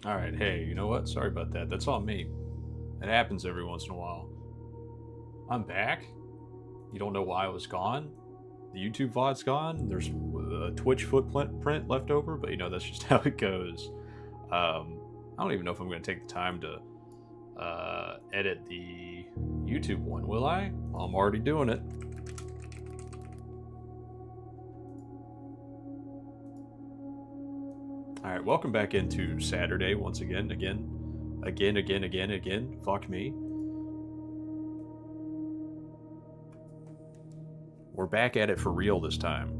Alright, hey, you know what? Sorry about that. That's on me. It happens every once in a while. I'm back. You don't know why I was gone? The YouTube VOD's gone. There's a Twitch footprint left over, but that's just how it goes. I don't even know if I'm going to take the time to edit the YouTube one, will I? Well, I'm already doing it. Alright, welcome back into Saturday once again. Again. Fuck me. We're back at it for real this time.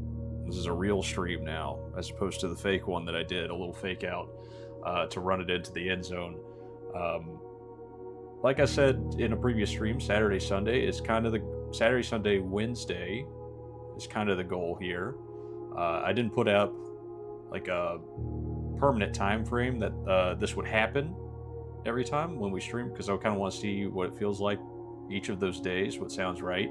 This is a real stream now, as opposed to the fake one that I did, a little fake out to run it into the end zone. Like I said in a previous stream, Saturday, Sunday is kind of the Saturday, Sunday, Wednesday is kind of the goal here. I didn't put up like a permanent time frame that this would happen every time when we stream, because I kind of want to see what it feels like each of those days, what sounds right.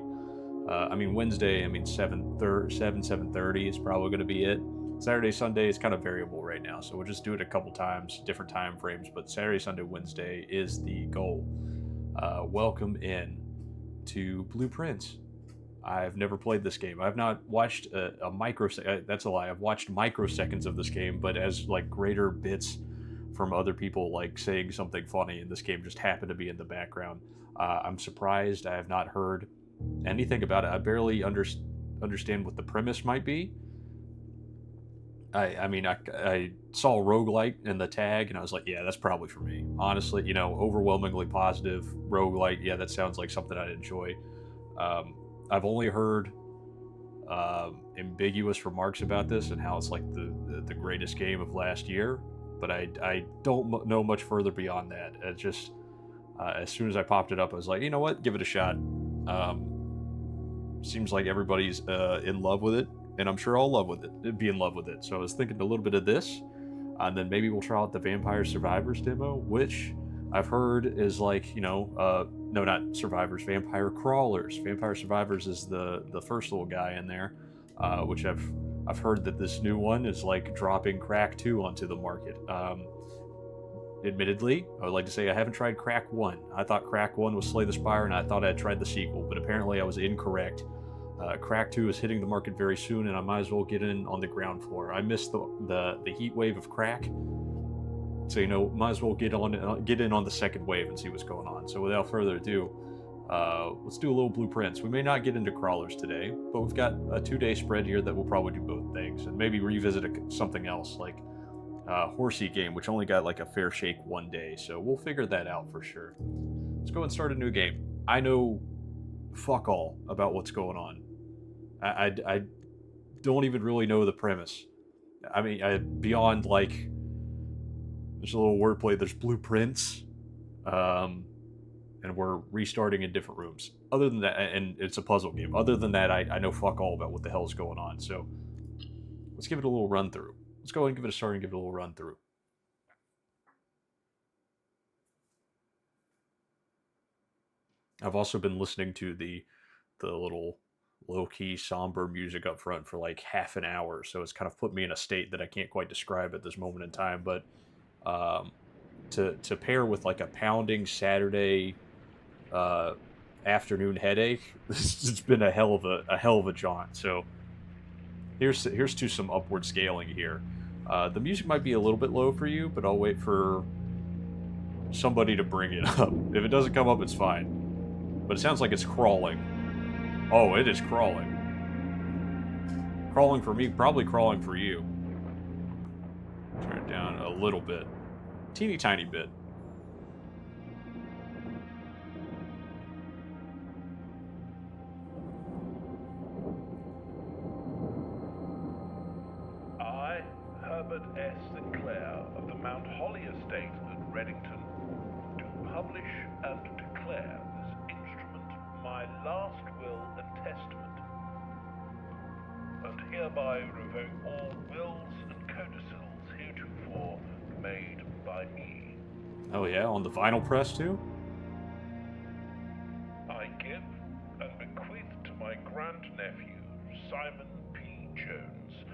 Wednesday, 7:30 is probably going to be it. Saturday, Sunday is kind of variable right now, so we'll just do it a couple times, different time frames, but Saturday, Sunday, Wednesday is the goal. Welcome in to Blueprints. I've never played this game. I've not watched a microsecond. That's a lie. I've watched microseconds of this game, but as like greater bits from other people like saying something funny, and this game just happened to be in the background. I'm surprised I have not heard anything about it. I barely understand what the premise might be. I saw roguelite in the tag, and I was like, yeah, that's probably for me. Honestly, overwhelmingly positive roguelite. Yeah, that sounds like something I'd enjoy. I've only heard ambiguous remarks about this and how it's like the greatest game of last year, but I don't know much further beyond that. It just as soon as I popped it up, I was like, you know what, give it a shot. Seems like everybody's in love with it, and I'm sure I'll be in love with it. So I was thinking a little bit of this, and then maybe we'll try out the Vampire Survivors demo, which I've heard is like, no, not Survivors, Vampire Crawlers. Vampire Survivors is the first little guy in there, which I've heard that this new one is like dropping Crack 2 onto the market. Admittedly, I would like to say I haven't tried Crack 1. I thought Crack 1 was Slay the Spire, and I thought I had tried the sequel, but apparently I was incorrect. Crack 2 is hitting the market very soon, and I might as well get in on the ground floor. I missed the heat wave of Crack, so might as well get in on the second wave and see what's going on. So without further ado, let's do a little Blueprints. We may not get into crawlers today, but we've got a 2-day spread here that will probably do both things, and maybe revisit something else like Horsey game, which only got like a fair shake one day, so we'll figure that out for sure. Let's go and start a new game. I know fuck all about what's going on. I don't even really know the premise. Beyond like, there's a little wordplay. There's blueprints, and we're restarting in different rooms. Other than that, and it's a puzzle game. Other than that, I know fuck all about what the hell is going on. So let's give it a little run through. Let's go ahead and give it a start and give it a little run through. I've also been listening to the little low-key somber music up front for like half an hour, so it's kind of put me in a state that I can't quite describe at this moment in time. But to pair with like a pounding Saturday afternoon headache, it's been a hell of a jaunt. So here's to some upward scaling here. The music might be a little bit low for you, but I'll wait for somebody to bring it up. If it doesn't come up, it's fine. But it sounds like it's crawling. Oh, it is crawling. Crawling for me, probably crawling for you. Turn it down a little bit. Teeny tiny bit. I, Herbert S. Sinclair of the Mount Holly Estate at Reddington, do publish and declare this instrument my last will and testament, and hereby revoke all wills and codicils heretofore made by me. Oh yeah, on the vinyl press too? I give and bequeath to my grandnephew, Simon P. Jones,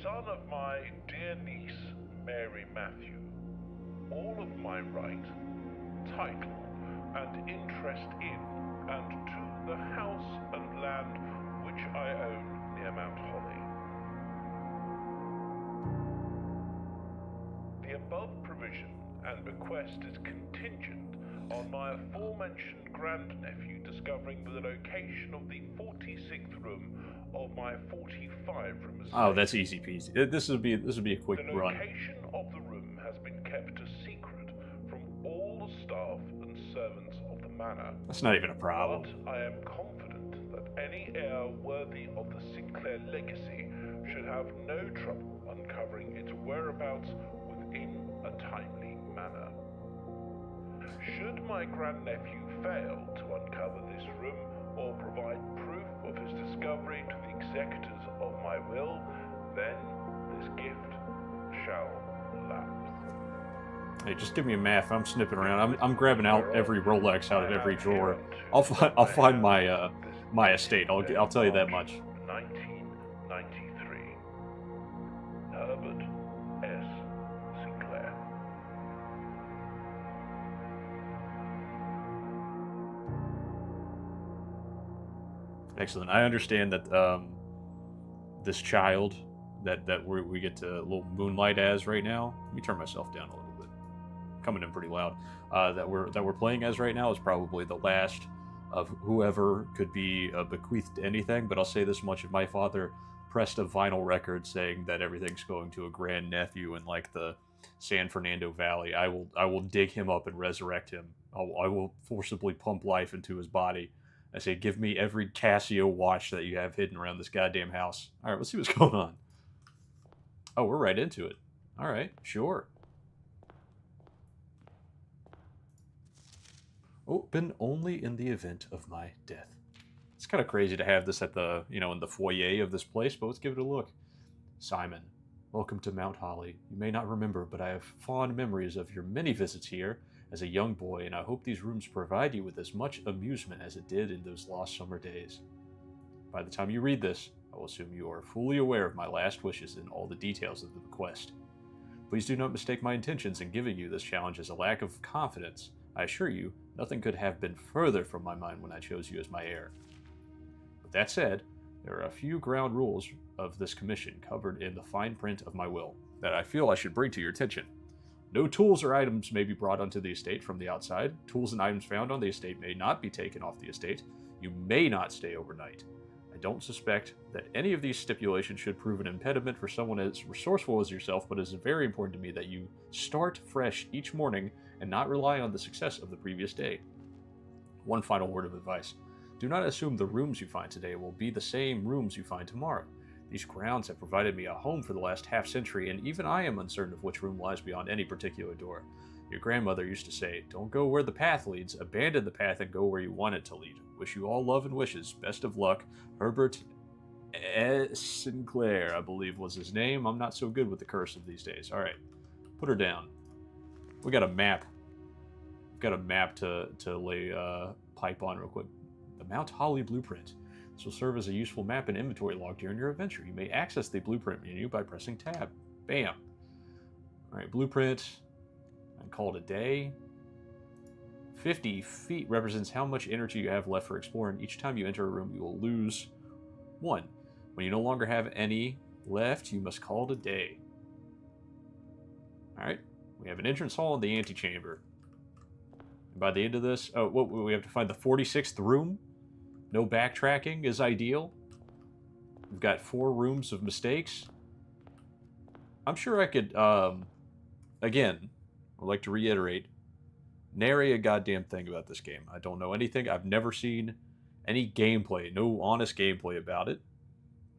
son of my dear niece, Mary Matthew, all of my right, title, and interest in and to the house and land which I own near Mount Holly. The above provision and bequest is contingent on my aforementioned grandnephew discovering the location of the 46th room of my 45-room estate. Oh, that's easy peasy. This would be a quick The run. location of the room has been kept a secret from all the staff and servants of the manor. That's not even a problem. But I am confident that any heir worthy of the Sinclair legacy should have no trouble uncovering its whereabouts within a timely manner. Should my grandnephew fail to uncover this room or provide proof of his discovery to the executors of my will, then this gift shall lapse. Hey, just give me a map. I'm snipping around. I'm grabbing out every Rolex out of every drawer. I'll find my my estate. I'll tell you that much. 1993. Herbert S. Sinclair. Excellent. I understand that this child that we get to little moonlight as right now. Let me turn myself down a little bit. Coming in pretty loud. That we're playing as right now is probably the last of whoever could be bequeathed to anything. But I'll say this much: if my father pressed a vinyl record saying that everything's going to a grandnephew in like the San Fernando Valley, I will dig him up and resurrect him. I will forcibly pump life into his body. I say, give me every Casio watch that you have hidden around this goddamn house. All right, let's see what's going on. Oh, we're right into it. All right, sure. Open only in the event of my death. It's kind of crazy to have this at the, in the foyer of this place, but let's give it a look. Simon, welcome to Mount Holly. You may not remember, but I have fond memories of your many visits here as a young boy, and I hope these rooms provide you with as much amusement as it did in those lost summer days. By the time you read this, I will assume you are fully aware of my last wishes and all the details of the bequest. Please do not mistake my intentions in giving you this challenge as a lack of confidence. I assure you, nothing could have been further from my mind when I chose you as my heir. With that said, there are a few ground rules of this commission covered in the fine print of my will that I feel I should bring to your attention. No tools or items may be brought onto the estate from the outside. Tools and items found on the estate may not be taken off the estate. You may not stay overnight. I don't suspect that any of these stipulations should prove an impediment for someone as resourceful as yourself, but it is very important to me that you start fresh each morning and not rely on the success of the previous day. One final word of advice. Do not assume the rooms you find today will be the same rooms you find tomorrow. These grounds have provided me a home for the last half-century, and even I am uncertain of which room lies beyond any particular door. Your grandmother used to say, don't go where the path leads, abandon the path and go where you want it to lead. Wish you all love and wishes. Best of luck. Herbert S. Sinclair, I believe was his name. I'm not so good with the cursive these days. All right, put her down. We got a map. We've got a map to lay pipe on real quick. The Mount Holly Blueprint. This will serve as a useful map and inventory log during your adventure. You may access the blueprint menu by pressing tab. Bam. All right, blueprint. And call it a day. 50 feet represents how much energy you have left for exploring. Each time you enter a room, you will lose 1. When you no longer have any left, you must call it a day. All right, we have an entrance hall and the antechamber. And by the end of this, we have to find the 46th room. No backtracking is ideal. We've got 4 rooms of mistakes. I'm sure I could, again, I'd like to reiterate, nary a goddamn thing about this game. I don't know anything. I've never seen any gameplay, no honest gameplay about it.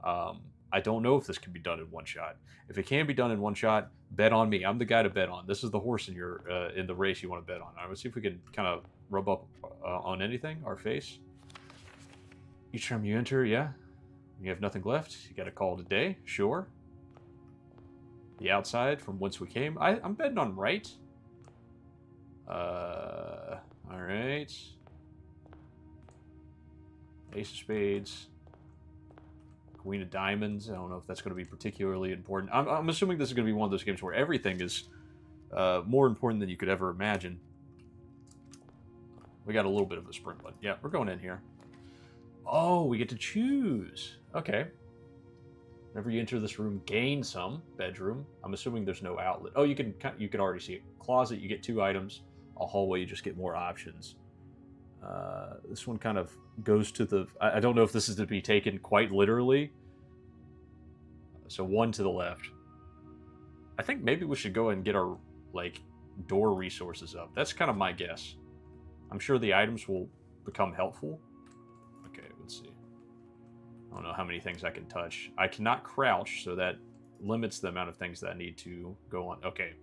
I don't know if this can be done in one shot. If it can be done in one shot, bet on me. I'm the guy to bet on. This is the horse in the race you want to bet on. All right, let's see if we can kind of rub up on anything. Our face. Each time you enter, yeah, you have nothing left. You got to call it a day. Sure. The outside from whence we came. I'm betting on right. All right. Ace of Spades. Queen of Diamonds. I don't know if that's going to be particularly important. I'm assuming this is going to be one of those games where everything is More important than you could ever imagine. We got a little bit of a sprint, but yeah, we're going in here. Oh, we get to choose. Okay. Whenever you enter this room, gain some. Bedroom. I'm assuming there's no outlet. Oh, you can already see it. Closet, you get 2 items. A hallway, you just get more options. This one kind of goes to the... I don't know if this is to be taken quite literally. So 1 to the left. I think maybe we should go and get our, like, door resources up. That's kind of my guess. I'm sure the items will become helpful. Okay, let's see. I don't know how many things I can touch. I cannot crouch, so that limits the amount of things that I need to go on. Okay.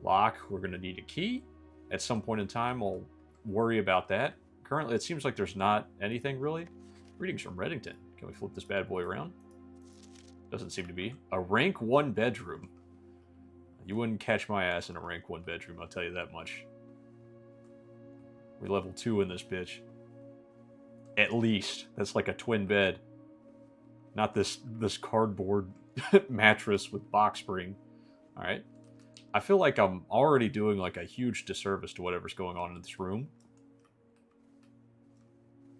Lock, we're going to need a key. At some point in time, I'll worry about that. Currently, it seems like there's not anything, really. Greetings from Reddington. Can we flip this bad boy around? Doesn't seem to be. A rank 1 bedroom. You wouldn't catch my ass in a rank 1 bedroom, I'll tell you that much. We level 2 in this bitch. At least. That's like a twin bed. Not this cardboard mattress with box spring. Alright. I feel like I'm already doing like a huge disservice to whatever's going on in this room.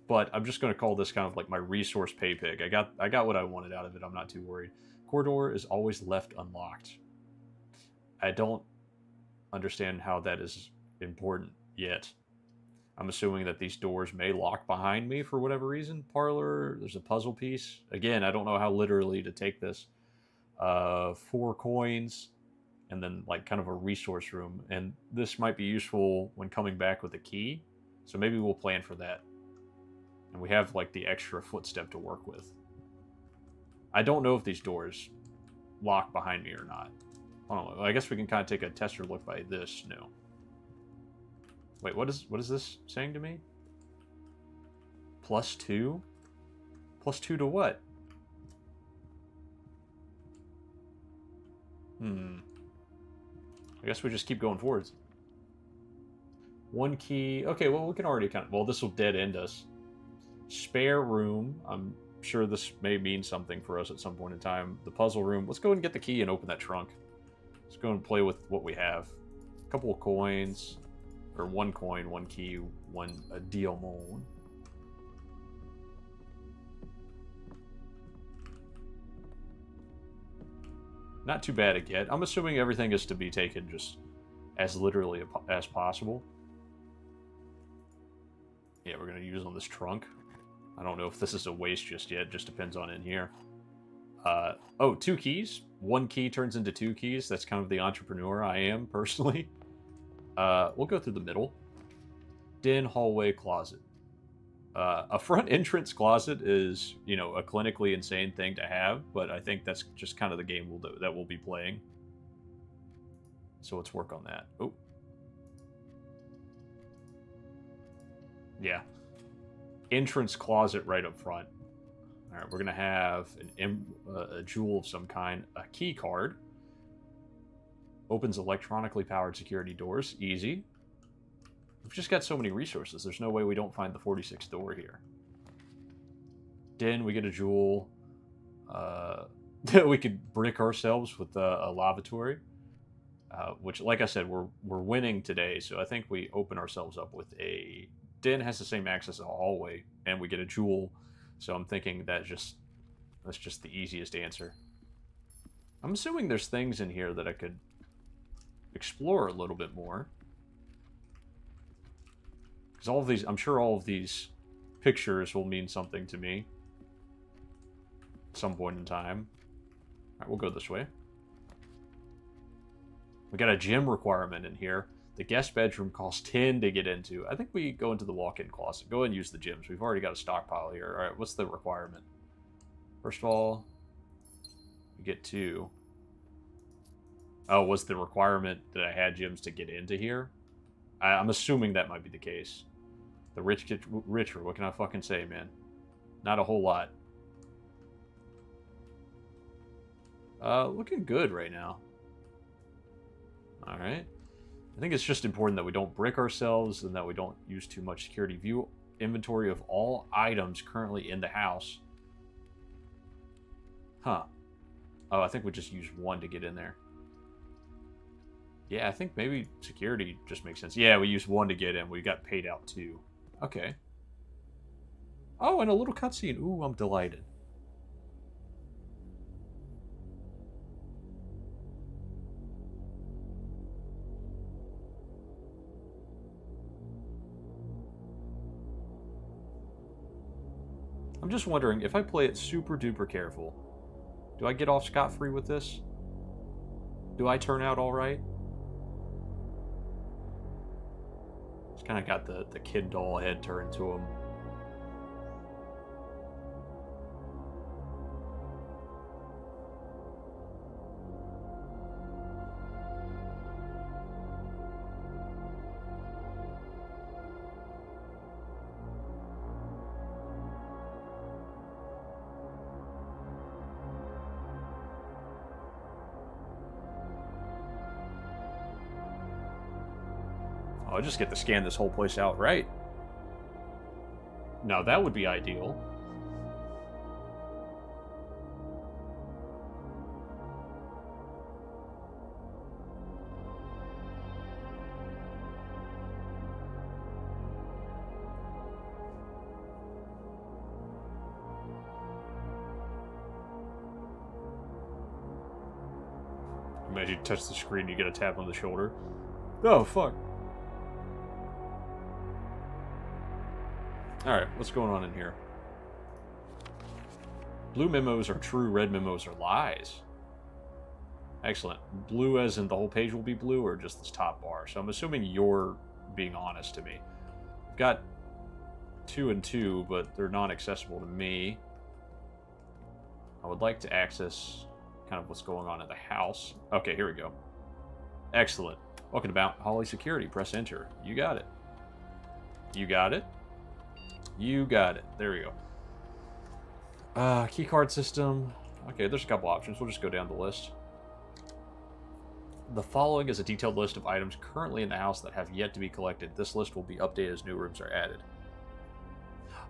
But I'm just going to call this kind of like my resource pay pig. I got what I wanted out of it. I'm not too worried. Corridor is always left unlocked. I don't understand how that is important yet. I'm assuming that these doors may lock behind me for whatever reason. Parlor, there's a puzzle piece. Again, I don't know how literally to take this. 4 coins, and then like kind of a resource room. And this might be useful when coming back with a key. So maybe we'll plan for that. And we have like the extra footstep to work with. I don't know if these doors lock behind me or not. I don't know. I guess we can kind of take a tester look by this. No. Wait, what is this saying to me? +2? +2 to what? I guess we just keep going forwards. 1 key. Okay, well, we can already kind of... Well, this will dead end us. Spare room. I'm sure this may mean something for us at some point in time. The puzzle room. Let's go and get the key and open that trunk. Let's go and play with what we have. A couple of coins. Or 1 coin, 1 key, 1 diamond. Not too bad again. I'm assuming everything is to be taken just as literally as possible. Yeah, we're going to use on this trunk. I don't know if this is a waste just yet. Just depends on in here. Oh, 2 keys. 1 key turns into 2 keys. That's kind of the entrepreneur I am, personally. We'll go through the middle. Den, hallway, closet. A front entrance closet is, you know, a clinically insane thing to have, but I think that's just kind of the game we'll be playing. So let's work on that. Oh. Yeah. Entrance closet right up front. All right, we're going to have a jewel of some kind, a key card. Opens electronically powered security doors. Easy. We've just got so many resources. There's no way we don't find the 46th door here. Den, we get a jewel. We could brick ourselves with a lavatory. Which, like I said, we're winning today, so I think we open ourselves up with a... Den has the same access as a hallway, and we get a jewel. So I'm thinking that's just the easiest answer. I'm assuming there's things in here that I could explore a little bit more. Because all of these, I'm sure all of these pictures will mean something to me at some point in time. Alright, we'll go this way. We got a gym requirement in here. The guest bedroom costs 10 to get into. I think we go into the walk-in closet. Go ahead and use the gyms. We've already got a stockpile here. Alright, what's the requirement? First of all, we get 2. Oh, was the requirement that I had gyms to get into here? I'm assuming that might be the case. The rich get richer. What can I fucking say, man? Not a whole lot. Looking good right now. Alright. I think it's just important that we don't brick ourselves and that we don't use too much security. View inventory of all items currently in the house. Huh. Oh, I think we just use 1 to get in there. Yeah, I think maybe security just makes sense. Yeah, we used 1 to get in. We got paid out 2. Okay. Oh, and a little cutscene. Ooh, I'm delighted. I'm just wondering, if I play it super duper careful, do I get off scot-free with this? Do I turn out alright? It's kind of got the kid doll head turned to him. Oh, I just get to scan this whole place out, right? Now that would be ideal. Imagine you touch the screen, you get a tap on the shoulder. Oh, fuck. Alright, what's going on in here? Blue memos are true, red memos are lies. Excellent. Blue as in the whole page will be blue, or just this top bar? So I'm assuming you're being honest to me. I've got 2 and 2, but they're not accessible to me. I would like to access kind of what's going on in the house. Okay, here we go. Excellent. Welcome to Mount Holly Security. Press enter. You got it. You got it. You got it. There we go. Keycard system. Okay, there's a couple options. We'll just go down the list. The following is a detailed list of items currently in the house that have yet to be collected. This list will be updated as new rooms are added.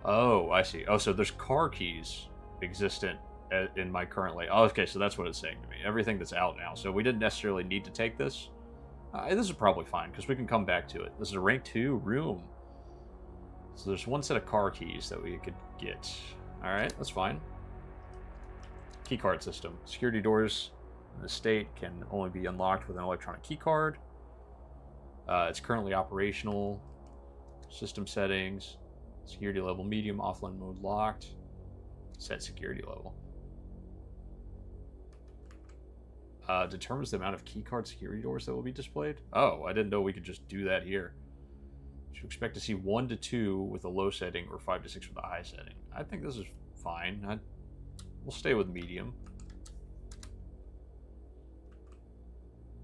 Oh, I see. Oh, so there's car keys existent in my current layout. Oh, okay, so that's what it's saying to me. Everything that's out now. So we didn't necessarily need to take this. This is probably fine, because we can come back to it. This is a rank 2 room. So there's 1 set of car keys that we could get. Alright, that's fine. Keycard system. Security doors in the estate can only be unlocked with an electronic keycard. It's currently operational. System settings. Security level medium, offline mode locked. Set security level. Determines the amount of keycard security doors that will be displayed. Oh, I didn't know we could just do that here. Should expect to see 1 to 2 with a low setting or 5 to 6 with a high setting. I think this is fine. We'll stay with medium.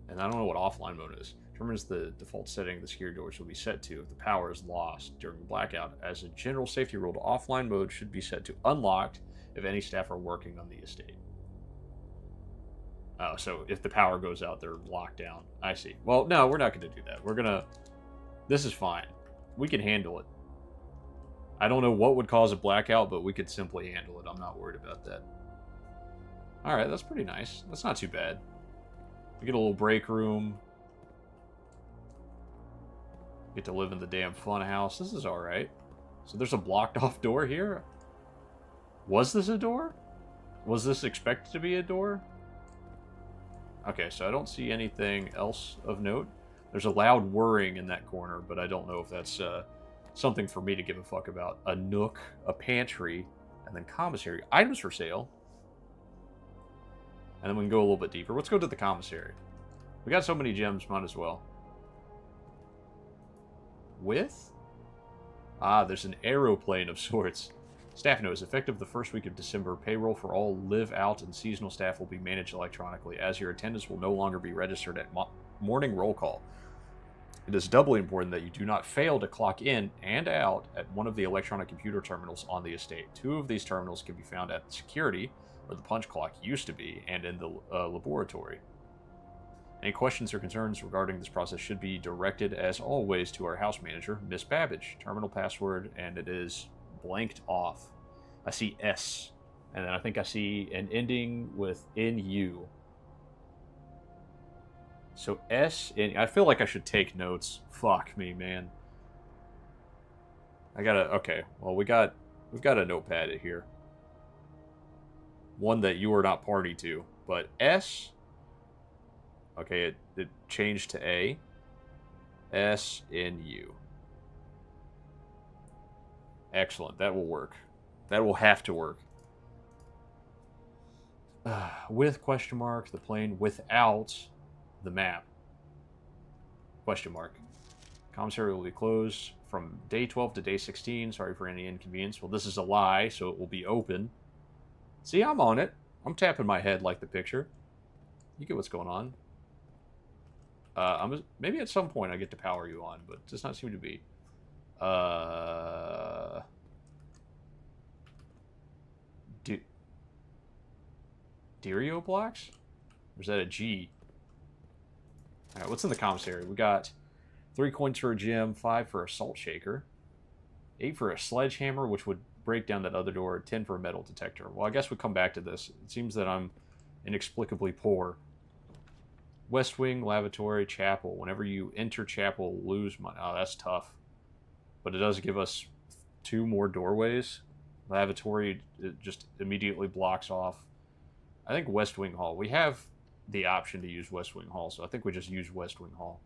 And I don't know what offline mode is. Determines the default setting the security doors will be set to if the power is lost during blackout. As a general safety rule, offline mode should be set to unlocked if any staff are working on the estate. Oh, so if the power goes out, they're locked down. I see. Well, no, we're not going to do that. We're going to... This is fine. We can handle it. I don't know what would cause a blackout, but we could simply handle it. I'm not worried about that. Alright, that's pretty nice. That's not too bad. We get a little break room. Get to live in the damn fun house. This is alright. So there's a blocked off door here? Was this a door? Was this expected to be a door? Okay, so I don't see anything else of note. There's a loud whirring in that corner, but I don't know if that's something for me to give a fuck about. A nook, a pantry, and then commissary. Items for sale. And then we can go a little bit deeper. Let's go to the commissary. We got so many gems, might as well. With? Ah, there's an aeroplane of sorts. Staff notes, effective the first week of December, payroll for all live-out and seasonal staff will be managed electronically, as your attendance will no longer be registered at morning roll call. It is doubly important that you do not fail to clock in and out at one of the electronic computer terminals on the estate. 2 of these terminals can be found at security, where the punch clock used to be, and in the laboratory. Any questions or concerns regarding this process should be directed, as always, to our house manager, Miss Babbage. Terminal password, and it is blanked off. I see S, and then I think I see an ending with NU. So S, and I feel like I should take notes. Fuck me, man. I gotta, okay. Well, we've got a notepad here. One that you are not party to. But S, okay, it changed to A. S, N, U. Excellent, that will work. That will have to work. With question mark, the plane without the map. Question mark. Commissary will be closed from day 12 to day 16. Sorry for any inconvenience. Well, this is a lie, so it will be open. See, I'm on it. I'm tapping my head like the picture. You get what's going on. Maybe at some point I get to power you on, but it does not seem to be. Derio blocks? Or is that a G? Alright, what's in the commissary? We got 3 coins for a gem, 5 for a salt shaker, 8 for a sledgehammer, which would break down that other door, 10 for a metal detector. Well, I guess we'll come back to this. It seems that I'm inexplicably poor. West Wing, lavatory, chapel. Whenever you enter chapel, lose money. Oh, that's tough. But it does give us 2 more doorways. Lavatory, it just immediately blocks off. I think West Wing Hall. We have the option to use West Wing Hall, so I think we just use West Wing Hall.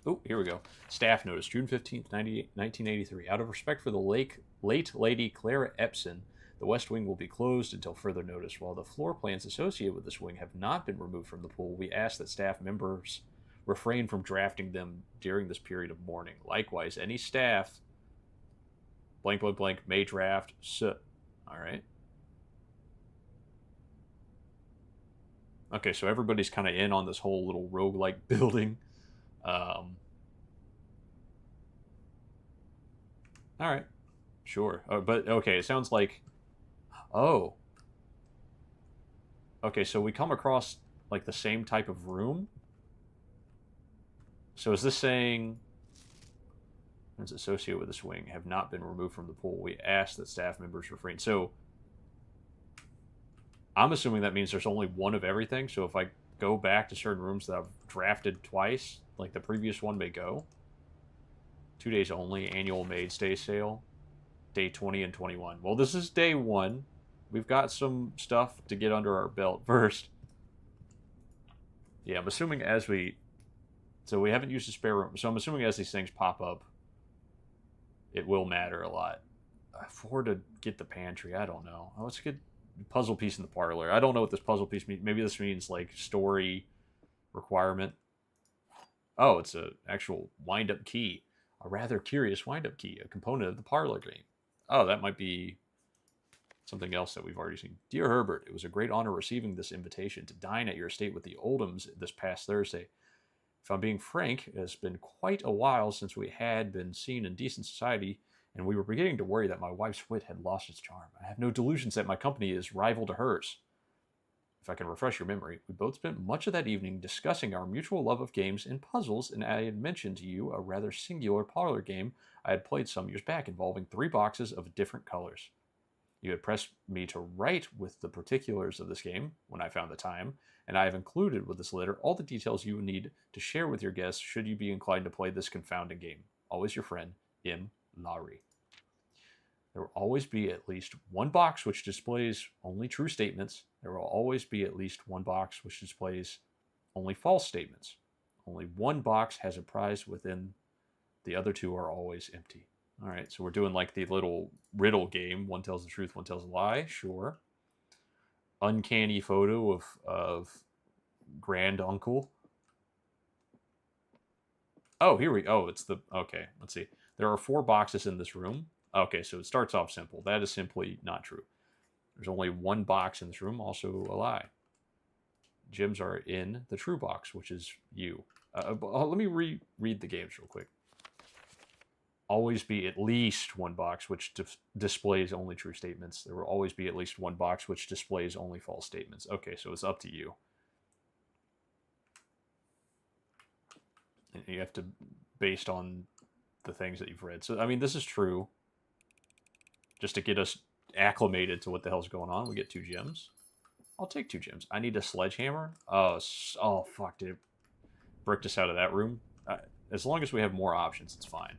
Oh, here we go. Staff notice, June 15th, 1983. Out of respect for the late Lady Clara Epson, the West Wing will be closed until further notice. While the floor plans associated with this wing have not been removed from the pool, we ask that staff members refrain from drafting them during this period of mourning. Likewise, any staff, blank, blank, blank, may draft. All right. Okay, so everybody's kind of in on this whole little roguelike building. All right, sure. But okay, it sounds like, oh, okay. So we come across like the same type of room. So is this saying it's associated with this wing have not been removed from the pool? We ask that staff members refrain. So I'm assuming that means there's only one of everything. So if I go back to certain rooms that I've drafted twice, like the previous one may go. 2 days only, annual maid stay sale, day 20 and 21. Well, this is day 1. We've got some stuff to get under our belt first. Yeah, I'm assuming as we... So we haven't used the spare room. So I'm assuming as these things pop up, it will matter a lot. 4 to get the pantry. I don't know. Oh, it's a good puzzle piece in the parlor. I don't know what this puzzle piece means. Maybe this means like story requirement. Oh, it's an actual wind-up key. A rather curious wind-up key, a component of the parlor game. Oh, that might be something else that we've already seen. Dear Herbert, it was a great honor receiving this invitation to dine at your estate with the Oldhams this past Thursday. If I'm being frank, it has been quite a while since we had been seen in decent society, and we were beginning to worry that my wife's wit had lost its charm. I have no delusions that my company is rival to hers. If I can refresh your memory, we both spent much of that evening discussing our mutual love of games and puzzles, and I had mentioned to you a rather singular parlor game I had played some years back involving 3 boxes of different colors. You had pressed me to write with the particulars of this game when I found the time, and I have included with this letter all the details you would need to share with your guests should you be inclined to play this confounding game. Always your friend, M. Lowry. There will always be at least one box which displays only true statements. There will always be at least one box which displays only false statements. Only one box has a prize within. The other 2 are always empty. All right, so we're doing like the little riddle game. One tells the truth, one tells a lie. Sure. Uncanny photo of grand uncle. Oh, here we... Oh, it's the... Okay, let's see. There are 4 boxes in this room. Okay, so it starts off simple. That is simply not true. There's only one box in this room, also a lie. Gems are in the true box, which is you. Let me read the games real quick. Always be at least one box which displays only true statements. There will always be at least one box which displays only false statements. Okay, so it's up to you. And you have to, based on the things that you've read. So, I mean, this is true. Just to get us acclimated to what the hell's going on, we get 2 gems. I'll take 2 gems. I need a sledgehammer. Oh, oh fuck, dude. Bricked us out of that room. As long as we have more options, it's fine.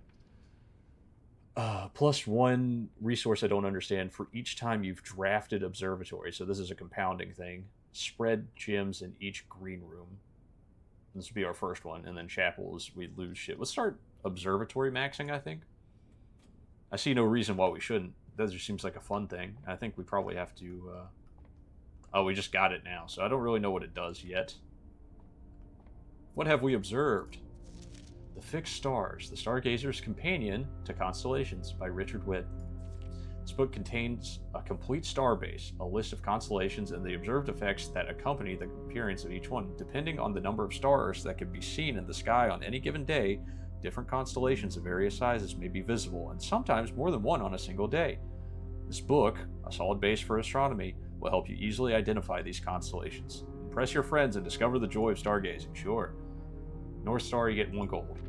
Plus 1 resource I don't understand for each time you've drafted observatory. So this is a compounding thing. Spread gems in each green room. This would be our first one, and then chapels, we lose shit. Let's start observatory maxing, I think. I see no reason why we shouldn't. That just seems like a fun thing. I think we probably have to... Oh, we just got it now, so I don't really know what it does yet. What have we observed? The Fixed Stars, The Stargazer's Companion to Constellations by Richard Witt. This book contains a complete star base, a list of constellations, and the observed effects that accompany the appearance of each one. Depending on the number of stars that can be seen in the sky on any given day, different constellations of various sizes may be visible, and sometimes more than one on a single day. This book, a solid base for astronomy, will help you easily identify these constellations. Impress your friends and discover the joy of stargazing, sure. North Star, you get 1 gold.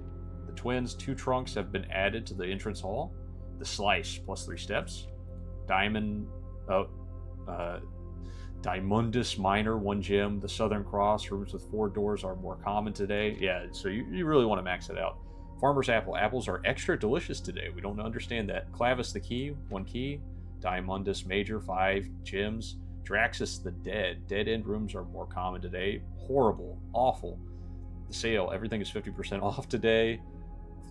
The Twins, 2 trunks have been added to the entrance hall. The Slice, plus 3 steps. Diamondus Minor, 1 gem. The Southern Cross, rooms with 4 doors are more common today. Yeah, so you really want to max it out. Farmer's Apple. Apples are extra delicious today. We don't understand that. Clavis the Key, 1 key. Diamondus Major, 5 gems. Draxus the Dead. Dead end rooms are more common today. Horrible. Awful. The Sale. Everything is 50% off today.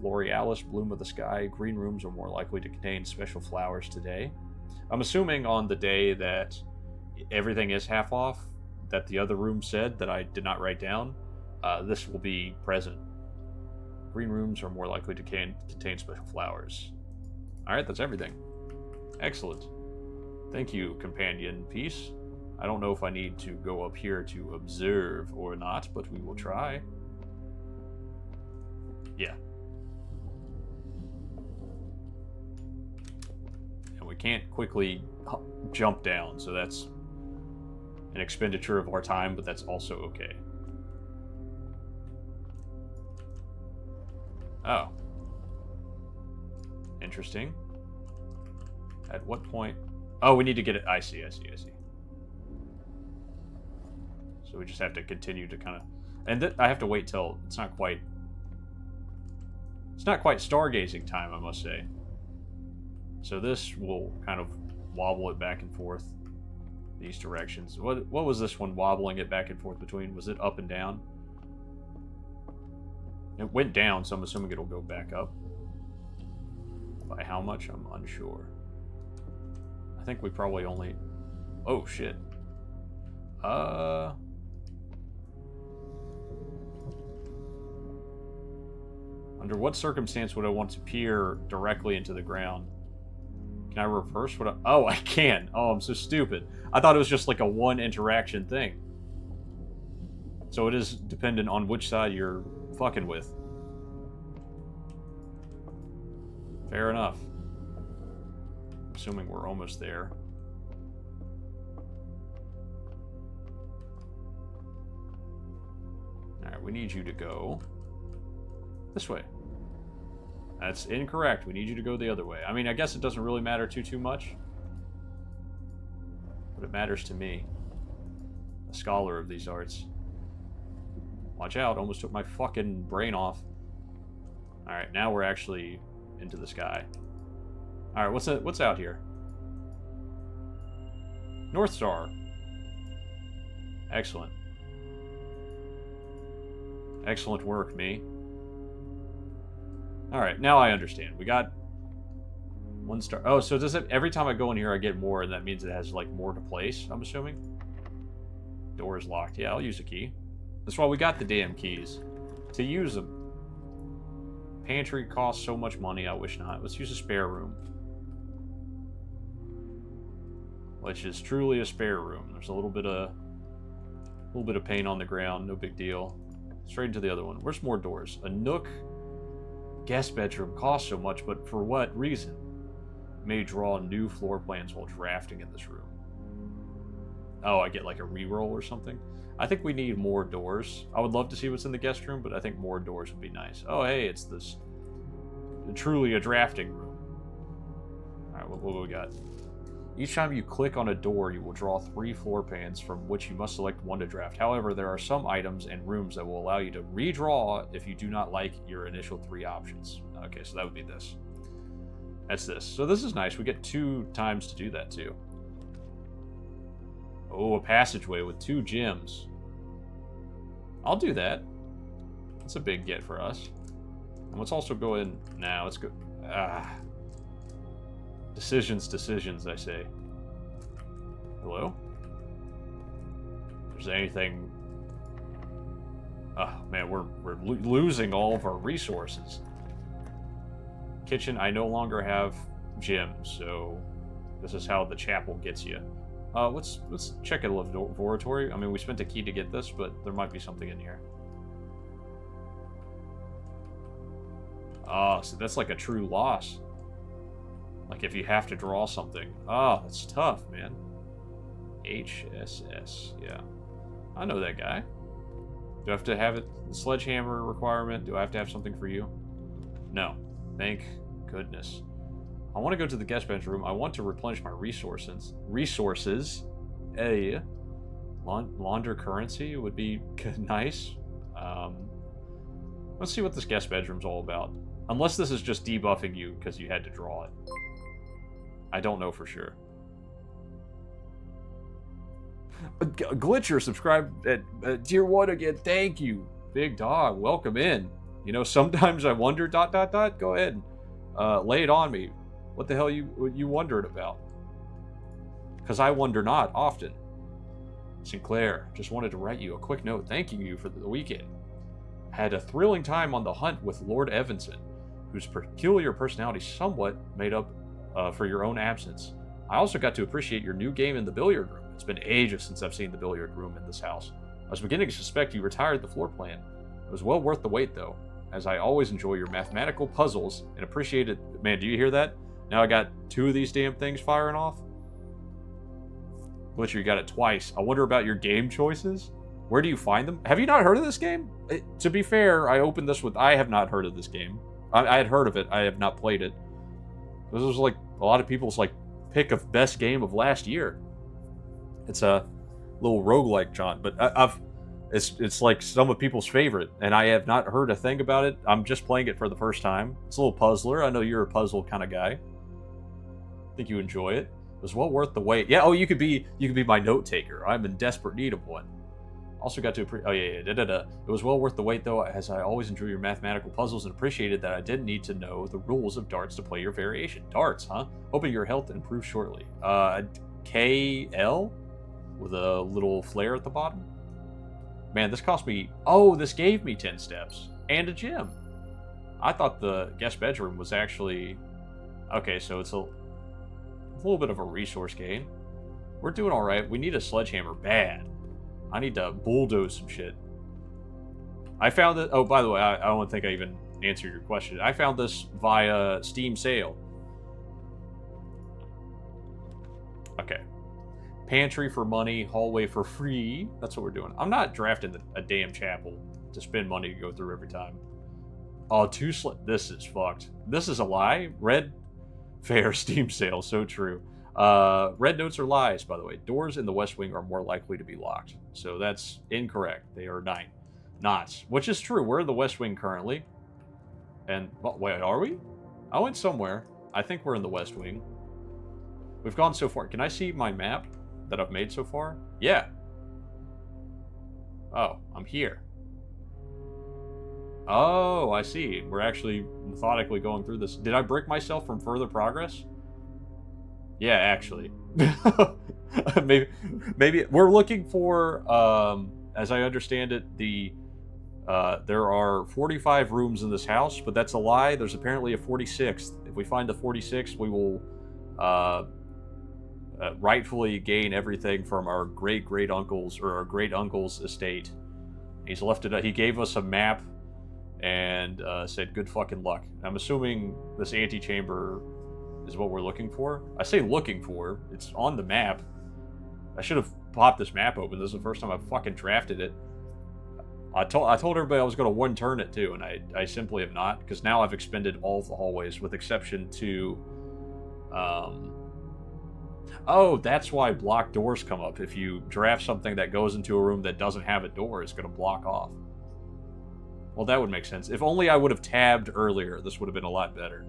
Florealis, Bloom of the Sky. Green rooms are more likely to contain special flowers today. I'm assuming on the day that everything is half off, that the other room said that I did not write down, this will be present. Green rooms are more likely to contain special flowers. Alright, that's everything. Excellent. Thank you, companion piece. I don't know if I need to go up here to observe or not, but we will try. Yeah. And we can't quickly jump down, so that's an expenditure of our time, but that's also okay. Oh. Interesting. At what point... Oh, we need to get it... I see. So we just have to continue to kind of... And I have to wait till... It's not quite stargazing time, I must say. So this will kind of wobble it back and forth these directions. What was this one wobbling it back and forth between? Was it up and down? It went down, so I'm assuming it'll go back up. By how much, I'm unsure. I think we probably only... Oh, shit. Under what circumstance would I want to peer directly into the ground? Can I reverse what Oh, I can! Oh, I'm so stupid. I thought it was just like a 1 interaction thing. So it is dependent on which side you're fucking with. Fair enough. Assuming we're almost there. Alright, we need you to go this way. That's incorrect. We need you to go the other way. I mean, I guess it doesn't really matter too much. But it matters to me. A scholar of these arts. Watch out, almost took my fucking brain off. Alright, now we're actually into the sky. Alright, what's out here? North Star. Excellent. Excellent work, me. Alright, now I understand. We got 1 star. Oh, so does it... Every time I go in here, I get more, and that means it has, like, more to place, I'm assuming? Door is locked. Yeah, I'll use a key. That's why we got the damn keys. To use them. Pantry costs so much money, I wish not. Let's use a spare room. Which is truly a spare room. There's a little bit of paint on the ground, no big deal. Straight into the other one. Where's more doors? A nook. Guest bedroom costs so much, but for what reason? May draw new floor plans while drafting in this room. Oh, I get like a reroll or something? I think we need more doors. I would love to see what's in the guest room, but I think more doors would be nice. Oh, hey, it's this... Truly a drafting room. Alright, what do we got? Each time you click on a door, you will draw 3 floor pans from which you must select one to draft. However, there are some items and rooms that will allow you to redraw if you do not like your initial 3 options. Okay, so that would be this. That's this. So this is nice. We get 2 times to do that too. Oh, a passageway with 2 gyms. I'll do that. That's a big get for us. And let's also go in now. Let's go. Decisions, I say. Hello? If there's anything... Oh, man, we're losing all of our resources. Kitchen, I no longer have gym, so this is how the chapel gets you. Let's check a laboratory. I mean, we spent a key to get this, but there might be something in here. Oh, so that's like a true loss. Like if you have to draw something. Oh, that's tough, man. HSS, yeah. I know that guy. Do I have to have it? The sledgehammer requirement? Do I have to have something for you? No. Thank goodness. I want to go to the guest bedroom. I want to replenish my resources. Launder currency would be nice. Let's see what this guest bedroom's all about. Unless this is just debuffing you because you had to draw it. I don't know for sure. Glitcher, subscribe at tier 1 again. Thank you. Big dog, welcome in. You know, sometimes I wonder, ... Go ahead. Lay it on me. What the hell you wondered about? Because I wonder not often. Sinclair, just wanted to write you a quick note thanking you for the weekend. Had a thrilling time on the hunt with Lord Evanson, whose peculiar personality somewhat made up for your own absence. I also got to appreciate your new game in the billiard room. It's been ages since I've seen the billiard room in this house. I was beginning to suspect you retired the floor plan. It was well worth the wait, though, as I always enjoy your mathematical puzzles and appreciate it. Man, do you hear that? Now I got 2 of these damn things firing off. Glitcher, you got it twice. I wonder about your game choices. Where do you find them? Have you not heard of this game? To be fair, I opened this with, I have not heard of this game. I had heard of it. I have not played it. This was like a lot of people's like pick of best game of last year. It's a little roguelike, John, but it's like some of people's favorite, and I have not heard a thing about it. I'm just playing it for the first time. It's a little puzzler. I know you're a puzzle kind of guy. I think you enjoy it. It was well worth the wait. Yeah. Oh, you could be my note taker. I'm in desperate need of one. Also got to It was well worth the wait, though, as I always enjoy your mathematical puzzles and appreciated that I didn't need to know the rules of darts to play your variation. Darts, huh? Hoping your health improves shortly. KL with a little flare at the bottom. Man, this cost me... Oh, this gave me 10 steps and a gym. I thought the guest bedroom was actually... Okay, so it's a little bit of a resource gain. We're doing all right. We need a sledgehammer bad. I need to bulldoze some shit. I found it... Oh, by the way, I don't think I even answered your question. I found this via Steam sale. Okay. Pantry for money, hallway for free. That's what we're doing. I'm not drafting a damn chapel to spend money to go through every time. Oh, this is fucked. This is a lie. Red fair Steam sale. So true. Red notes are lies, by the way. Doors in the West Wing are more likely to be locked. So that's incorrect. They are not. Which is true. We're in the West Wing currently. And, wait, are we? I went somewhere. I think we're in the West Wing. We've gone so far. Can I see my map that I've made so far? Yeah. Oh, I'm here. Oh, I see. We're actually methodically going through this. Did I break myself from further progress? Yeah, actually. maybe we're looking for, as I understand it, there are 45 rooms in this house, but that's a lie. There's apparently a 46th. If we find the 46th, we will rightfully gain everything from our great-great-uncle's or our great-uncle's estate. He's left it. He gave us a map and said, good fucking luck. I'm assuming this antechamber is what we're looking for. I say looking for. It's on the map. I should have popped this map open. This is the first time I've fucking drafted it. I told everybody I was going to one turn it too, and I simply have not, because now I've expended all of the hallways with exception to Oh, that's why blocked doors come up. If you draft something that goes into a room that doesn't have a door, it's going to block off. Well, that would make sense. If only I would have tabbed earlier, this would have been a lot better.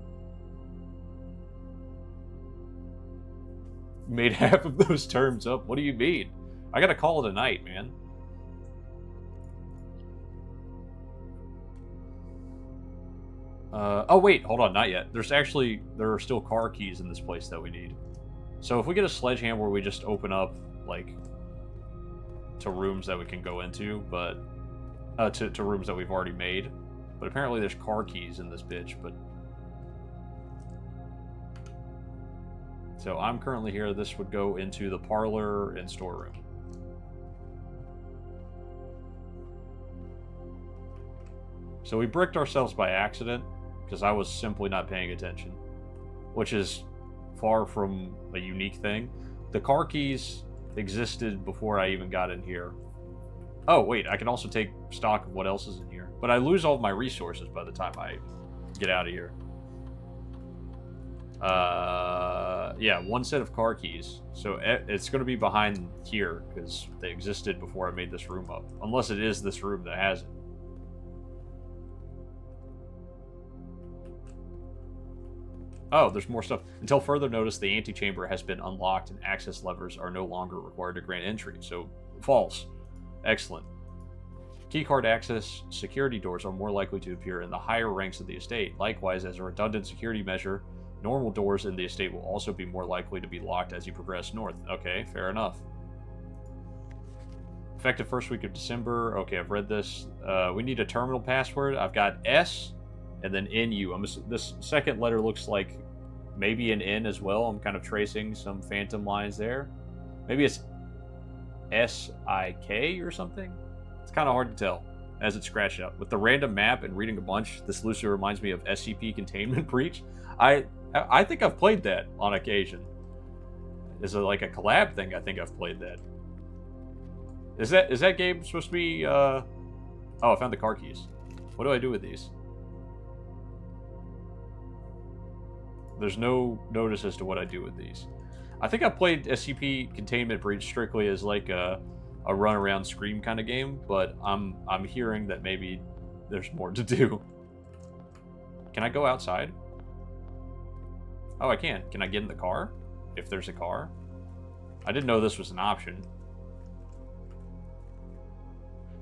Made half of those terms up. What do you mean? I gotta call it a night, man. Oh wait, hold on, not yet. There are still car keys in this place that we need. So if we get a sledgehammer, we just open up, like, to rooms that we can go into, but, to rooms that we've already made. But apparently there's car keys in this bitch, but... So I'm currently here. This would go into the parlor and storeroom. So we bricked ourselves by accident, because I was simply not paying attention. Which is far from a unique thing. The car keys existed before I even got in here. Oh, wait, I can also take stock of what else is in here. But I lose all of my resources by the time I get out of here. Yeah, one set of car keys. So it's going to be behind here, because they existed before I made this room up. Unless it is this room that has it. Oh, there's more stuff. Until further notice, the antechamber has been unlocked and access levers are no longer required to grant entry. So, false. Excellent. Keycard access security doors are more likely to appear in the higher ranks of the estate. Likewise, as a redundant security measure, normal doors in the estate will also be more likely to be locked as you progress north. Okay, fair enough. Effective first week of December. Okay, I've read this. We need a terminal password. I've got S and then NU. This second letter looks like maybe an N as well. I'm kind of tracing some phantom lines there. Maybe it's SIK or something? It's kind of hard to tell as it's scratched up. With the random map and reading a bunch, this loosely reminds me of SCP Containment Breach. I think I've played that on occasion. Is it like a collab thing? I think I've played that. Is that game supposed to be... Oh, I found the car keys. What do I do with these? There's no notice as to what I do with these. I think I played SCP Containment Breach strictly as like a run around Scream kind of game, but I'm hearing that maybe there's more to do. Can I go outside? Oh, I can. Can I get in the car? If there's a car? I didn't know this was an option.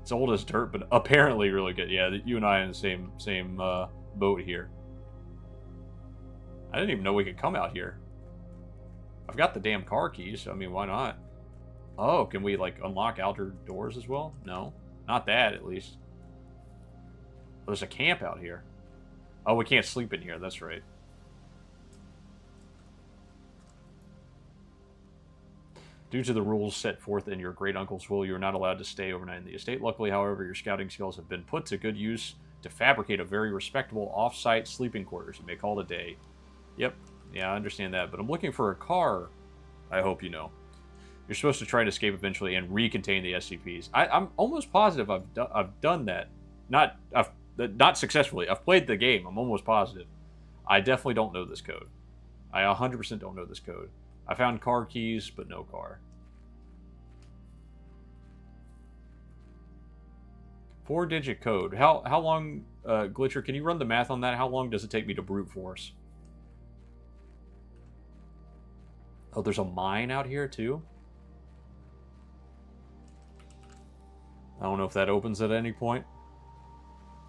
It's old as dirt, but apparently really good. Yeah, you and I are in the same boat here. I didn't even know we could come out here. I've got the damn car keys, so I mean, why not? Oh, can we, like, unlock outer doors as well? No. Not that, at least. There's a camp out here. Oh, we can't sleep in here, that's right. Due to the rules set forth in your great-uncle's will, you are not allowed to stay overnight in the estate. Luckily, however, your scouting skills have been put to good use to fabricate a very respectable off-site sleeping quarters. You may call it a day. Yep, yeah, I understand that, but I'm looking for a car, I hope you know. You're supposed to try to escape eventually and recontain the SCPs. I'm almost positive I've done that. Not successfully. I've played the game. I'm almost positive. I definitely don't know this code. I 100% don't know this code. I found car keys, but no car. 4-digit code. How long, Glitcher, can you run the math on that? How long does it take me to brute force? Oh, there's a mine out here, too? I don't know if that opens at any point.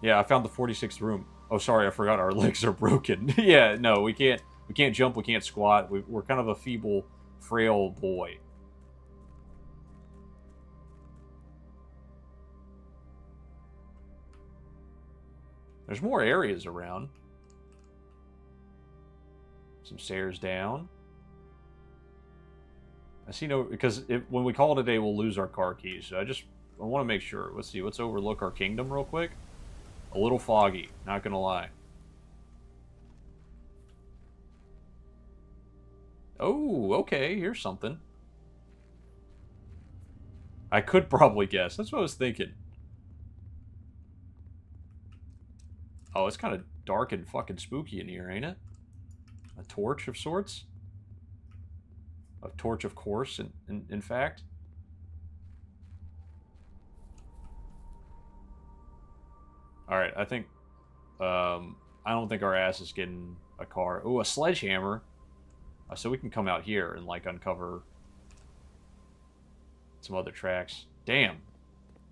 Yeah, I found the 46th room. Oh, sorry, I forgot our legs are broken. Yeah, no, we can't jump, we can't squat. We're kind of a feeble, frail boy. There's more areas around. Some stairs down. I see no... Because when we call it a day, we'll lose our car keys. So I want to make sure. Let's see. Let's overlook our kingdom real quick. A little foggy. Not going to lie. Oh, okay. Here's something. I could probably guess. That's what I was thinking. Oh, it's kind of dark and fucking spooky in here, ain't it? A torch of sorts? A torch, of course, in fact. Alright, I think... I don't think our ass is getting a car. Oh, a sledgehammer. So we can come out here and, like, uncover some other tracks. Damn.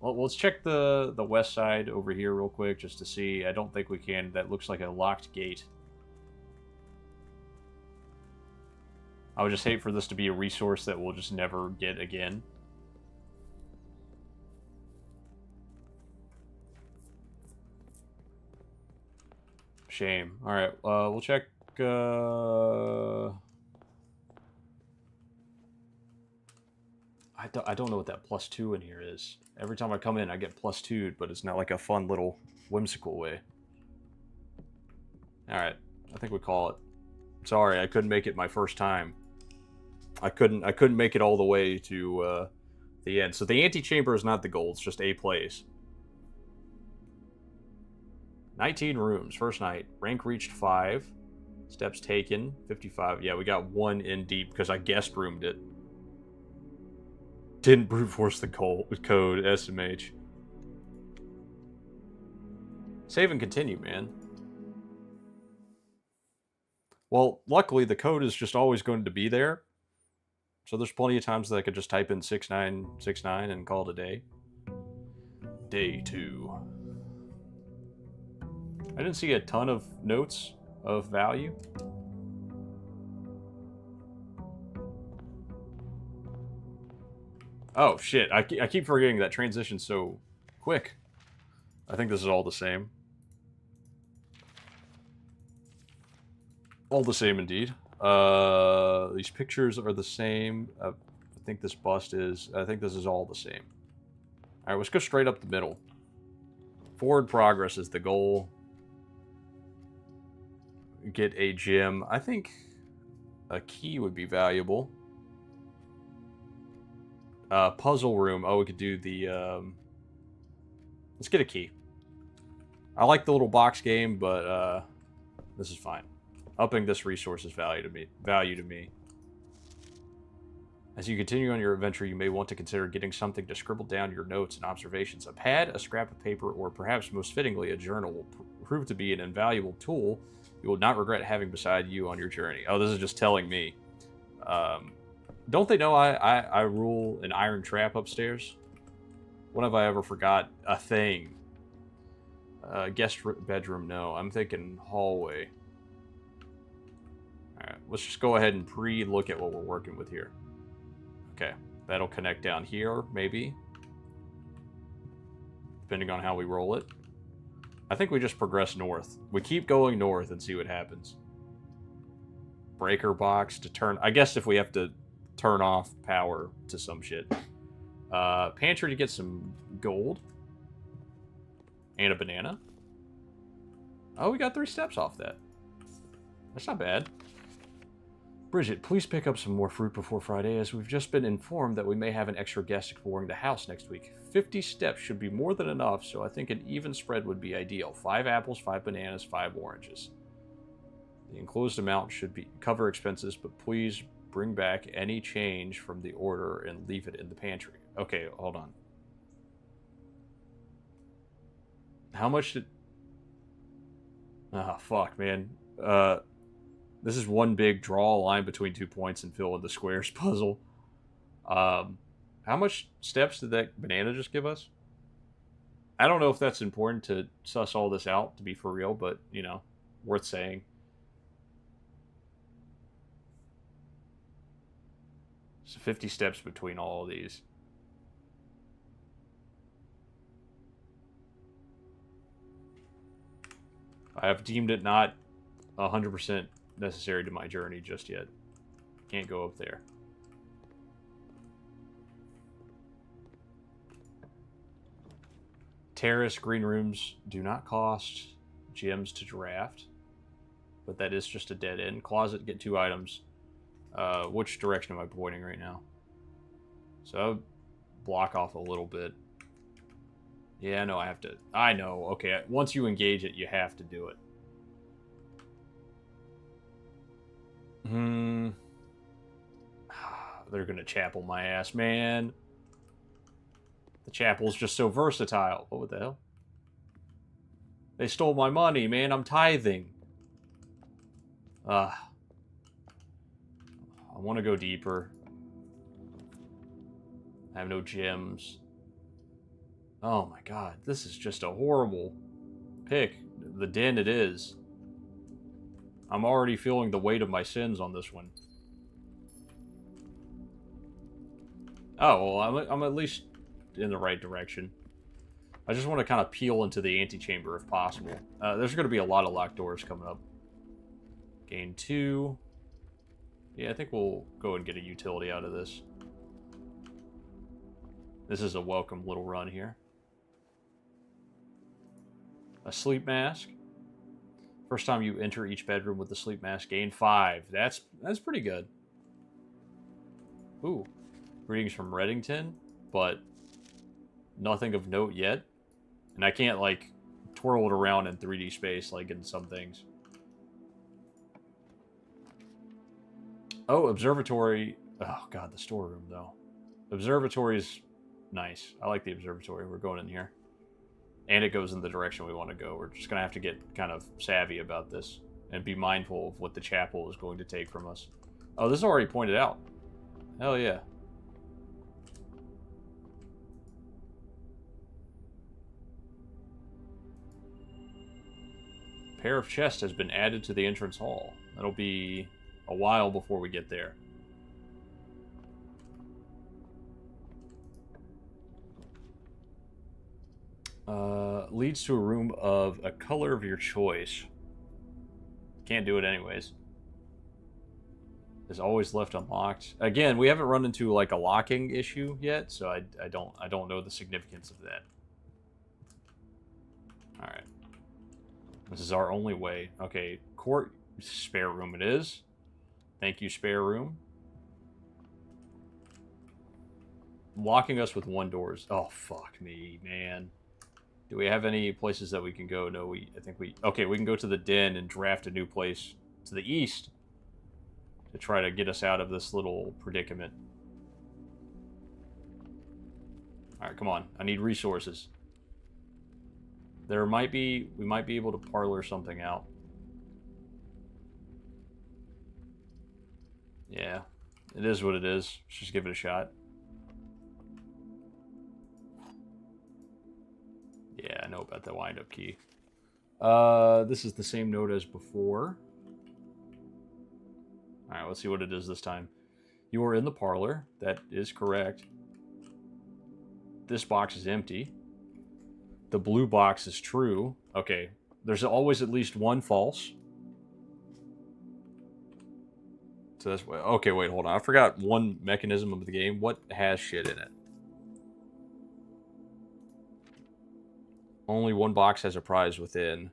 Well, let's check the west side over here real quick just to see. I don't think we can. That looks like a locked gate. I would just hate for this to be a resource that we'll just never get again. Shame. Alright, we'll check... I don't know what that +2 in here is. Every time I come in, I get +2'd, but it's not like a fun little whimsical way. Alright, I think we call it. Sorry, I couldn't make it my first time. I couldn't make it all the way to the end. So the antechamber is not the goal, it's just a place. 19 rooms, first night. Rank reached 5. Steps taken, 55. Yeah, we got 1 in deep because I guest roomed it. Didn't brute force the code, SMH. Save and continue, man. Well, luckily the code is just always going to be there. So there's plenty of times that I could just type in 6969 and call it a day. Day 2. I didn't see a ton of notes of value. Oh, shit. I keep forgetting that transition's so quick. I think this is all the same. All the same, indeed. These pictures are the same. I think this bust is... I think this is all the same. Alright, let's go straight up the middle. Forward progress is the goal. Get a gem. I think a key would be valuable. Puzzle room. Oh, we could do the... Let's get a key. I like the little box game, but this is fine. Upping this resource is value to me. As you continue on your adventure, you may want to consider getting something to scribble down your notes and observations. A pad, a scrap of paper, or perhaps most fittingly, a journal will prove to be an invaluable tool you will not regret having beside you on your journey. Oh, this is just telling me. Don't they know I rule an iron trap upstairs? When have I ever forgot a thing? Guest bedroom, no. I'm thinking hallway. Alright, let's just go ahead and pre-look at what we're working with here. Okay, that'll connect down here, maybe. Depending on how we roll it. I think we just progress north. We keep going north and see what happens. Breaker box to turn... I guess if we have to turn off power to some shit. Pantry to get some gold. And a banana. Oh, we got 3 steps off that. That's not bad. Bridget, please pick up some more fruit before Friday, as we've just been informed that we may have an extra guest exploring the house next week. 50 steps should be more than enough, so I think an even spread would be ideal. 5 apples, 5 bananas, 5 oranges. The enclosed amount should cover expenses, but please bring back any change from the order and leave it in the pantry. Okay, hold on. How much did... Ah, fuck, man. This is one big draw a line between 2 points and fill in the squares puzzle. How much steps did that banana just give us? I don't know if that's important to suss all this out, to be for real, but, you know, worth saying. So 50 steps between all of these. I have deemed it not 100% necessary to my journey just yet. Can't go up there. Terrace, green rooms do not cost gems to draft, but that is just a dead end. Closet, get 2 items. Which direction am I pointing right now? So I'll block off a little bit. Yeah, no, I have to... I know, okay. Once you engage it, you have to do it. They're gonna chapel my ass, man. The chapel's just so versatile. What the hell? They stole my money, man. I'm tithing. I want to go deeper. I have no gems. Oh my god, this is just a horrible pick. The den it is. I'm already feeling the weight of my sins on this one. Oh, well, I'm at least in the right direction. I just want to kind of peel into the antechamber if possible. There's going to be a lot of locked doors coming up. Gain 2. Yeah, I think we'll go and get a utility out of this. This is a welcome little run here. A sleep mask. First time you enter each bedroom with the sleep mask, gain 5. That's pretty good. Ooh. Greetings from Reddington, but nothing of note yet. And I can't, like, twirl it around in 3D space like in some things. Oh, observatory. Oh, God, the storeroom, though. Observatory is nice. I like the observatory. We're going in here. And it goes in the direction we want to go. We're just going to have to get kind of savvy about this and be mindful of what the chapel is going to take from us. Oh, this is already pointed out. Hell yeah. Pair of chests has been added to the entrance hall. That'll be a while before we get there. Leads to a room of a color of your choice. Can't do it anyways. Is always left unlocked. Again, we haven't run into like a locking issue yet, so I don't know the significance of that. All right. This is our only way. Okay, court spare room it is. Thank you, spare room. Locking us with 1 doors. Oh, fuck me, man. Do we have any places that we can go? No, I think we... Okay, we can go to the den and draft a new place to the east to try to get us out of this little predicament. Alright, come on. I need resources. We might be able to parlor something out. Yeah, it is what it is. Let's just give it a shot. Yeah, I know about the wind-up key. This is the same note as before. Alright, let's see what it is this time. You are in the parlor. That is correct. This box is empty. The blue box is true. Okay, there's always at least 1 false. So that's... Okay, wait, hold on. I forgot one mechanism of the game. What has shit in it? Only 1 box has a prize within.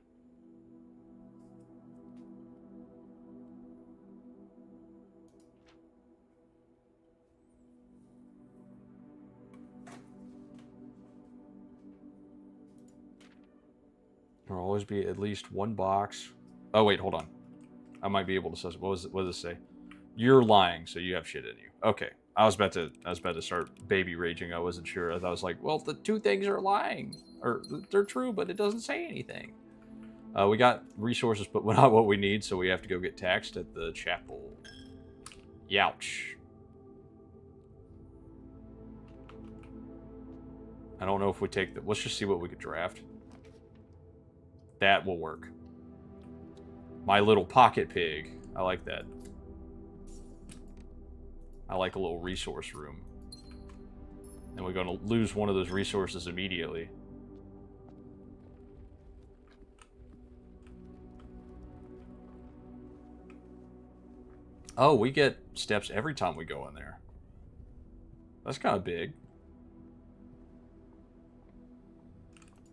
There'll always be at least 1 box. Oh, wait, hold on. I might be able to say... What does it say? You're lying, so you have shit in you. Okay. I was about to start baby raging. I wasn't sure. I was like, well, the 2 things are lying. Or, they're true, but it doesn't say anything. We got resources, but not what we need, so we have to go get taxed at the chapel. Youch. I don't know if we take the... Let's just see what we could draft. That will work. My little pocket pig. I like that. I like a little resource room. And we're going to lose one of those resources immediately. Oh, we get steps every time we go in there. That's kind of big.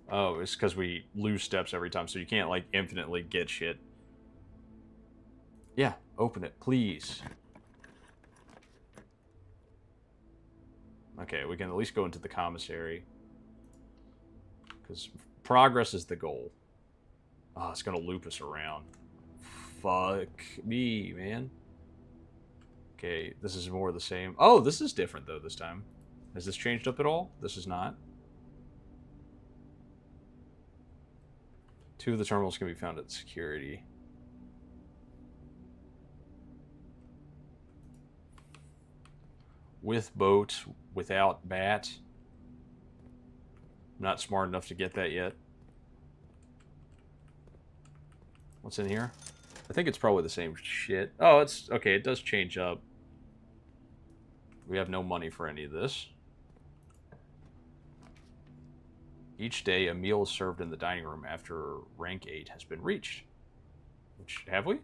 Oh, it's because we lose steps every time, so you can't, like, infinitely get shit. Yeah, open it, please. Okay, we can at least go into the commissary. Because progress is the goal. Oh, it's going to loop us around. Fuck me, man. Okay, this is more of the same. Oh, this is different, though, this time. Has this changed up at all? This is not. 2 of the terminals can be found at security. With boat, without bat. I'm not smart enough to get that yet. What's in here? I think it's probably the same shit. Oh, it's... Okay, it does change up. We have no money for any of this. Each day, a meal is served in the dining room after rank 8 has been reached. Which, have we?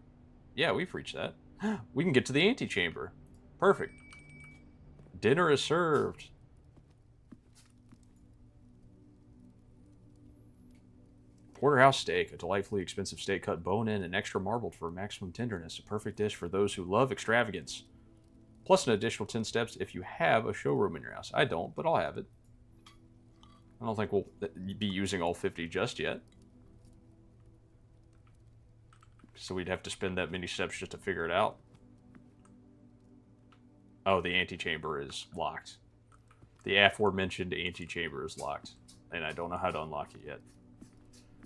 Yeah, we've reached that. We can get to the antechamber. Perfect. Dinner is served. Porterhouse steak, a delightfully expensive steak cut bone-in and extra marbled for maximum tenderness. A perfect dish for those who love extravagance. Plus an additional 10 steps if you have a showroom in your house. I don't, but I'll have it. I don't think we'll be using all 50 just yet. So we'd have to spend that many steps just to figure it out. Oh, the antechamber is locked. The aforementioned antechamber is locked. And I don't know how to unlock it yet.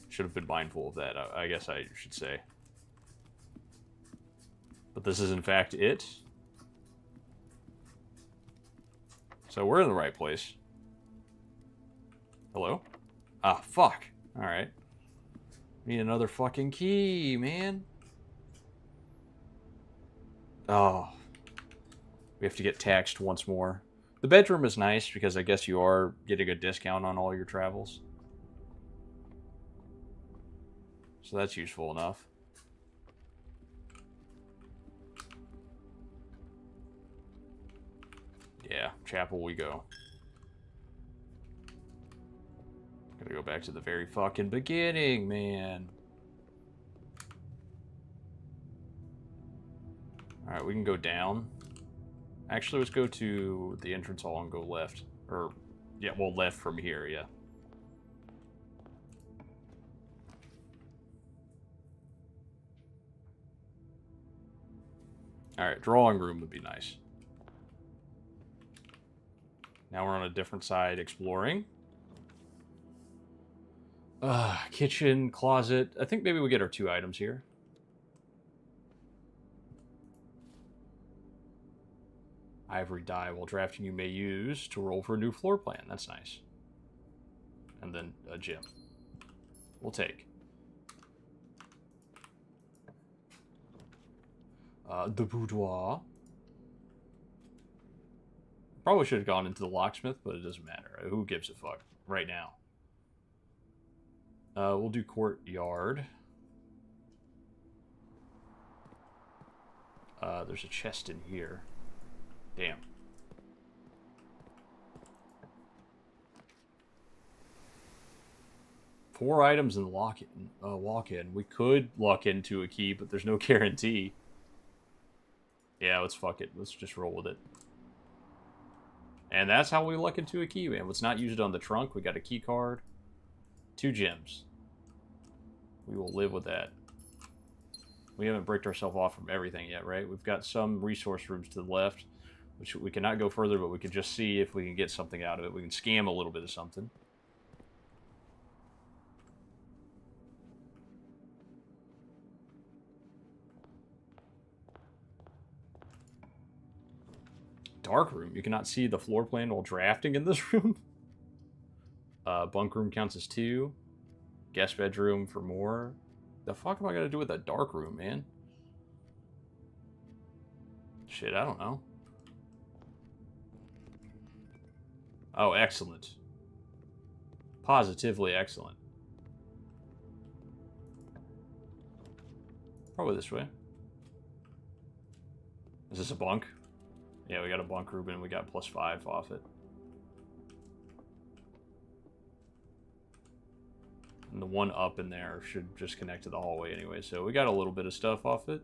Should have been mindful of that, I guess I should say. But this is in fact it. So we're in the right place. Hello? Ah, fuck. Alright. Need another fucking key, man. Oh. We have to get taxed once more. The bedroom is nice because I guess you are getting a discount on all your travels. So that's useful enough. Yeah, chapel we go. Gotta go back to the very fucking beginning, man. Alright, we can go down. Actually, let's go to the entrance hall and go left. Or, yeah, well, left from here, yeah. Alright, drawing room would be nice. Now we're on a different side exploring. Kitchen, closet. I think maybe we get our 2 items here. Ivory die while drafting you may use to roll for a new floor plan. That's nice. And then a gem. We'll take. The boudoir. Probably should have gone into the locksmith, but it doesn't matter. Who gives a fuck right now? We'll do courtyard. There's a chest in here. Damn. Four items in walk-in. We could lock into a key, but there's no guarantee. Yeah, let's fuck it. Let's just roll with it. And that's how we look into a key, man. Let's not use it on the trunk. We got a key card. 2 gems. We will live with that. We haven't bricked ourselves off from everything yet, right? We've got some resource rooms to the left, which we cannot go further, but we can just see if we can get something out of it. We can scam a little bit of something. Dark room. You cannot see the floor plan while drafting in this room. Bunk room counts as 2. Guest bedroom for more. The fuck am I gonna do with that dark room, man? Shit, I don't know. Oh, excellent. Positively excellent. Probably this way. Is this a bunk? Yeah, we got a bunk room and we got +5 off it. And the one up in there should just connect to the hallway anyway. So we got a little bit of stuff off it.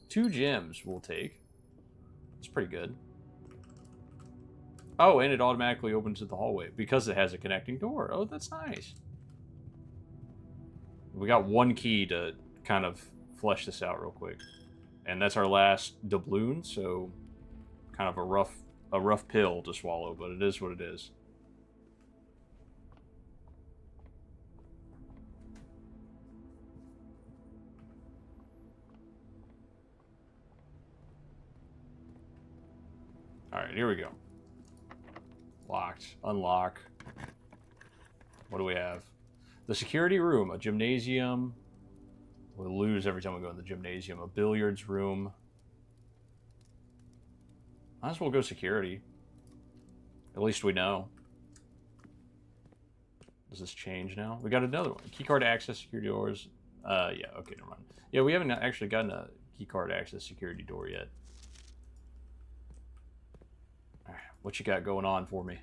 2 gems we'll take. It's pretty good. Oh, and it automatically opens to the hallway because it has a connecting door. Oh, that's nice. We got 1 key to kind of flesh this out real quick. And that's our last doubloon, so Kind of a rough pill to swallow, but it is what it is. Alright, here we go. Locked. Unlock. What do we have? The security room. A gymnasium. We'll lose every time we go in the gymnasium. A billiards room. Might as well go security. At least we know. Does this change now? We got another one. Keycard access security doors. Yeah, okay, never mind. Yeah, we haven't actually gotten a keycard access security door yet. Alright, what you got going on for me?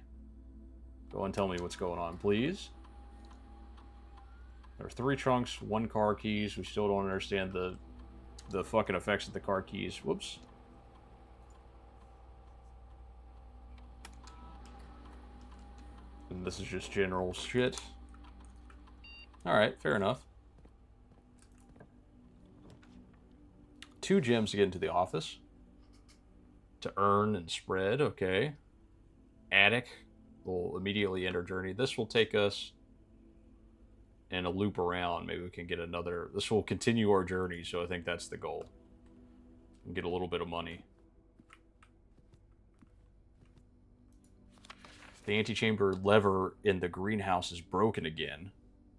Go and tell me what's going on, please. There are 3 trunks, 1 car keys. We still don't understand the fucking effects of the car keys. Whoops. And this is just general shit. Alright, fair enough. 2 gems to get into the office. To earn and spread, okay. Attic. We'll immediately enter journey. This will take us in a loop around. Maybe we can get another... This will continue our journey, so I think that's the goal. And get a little bit of money. The antechamber lever in the greenhouse is broken again.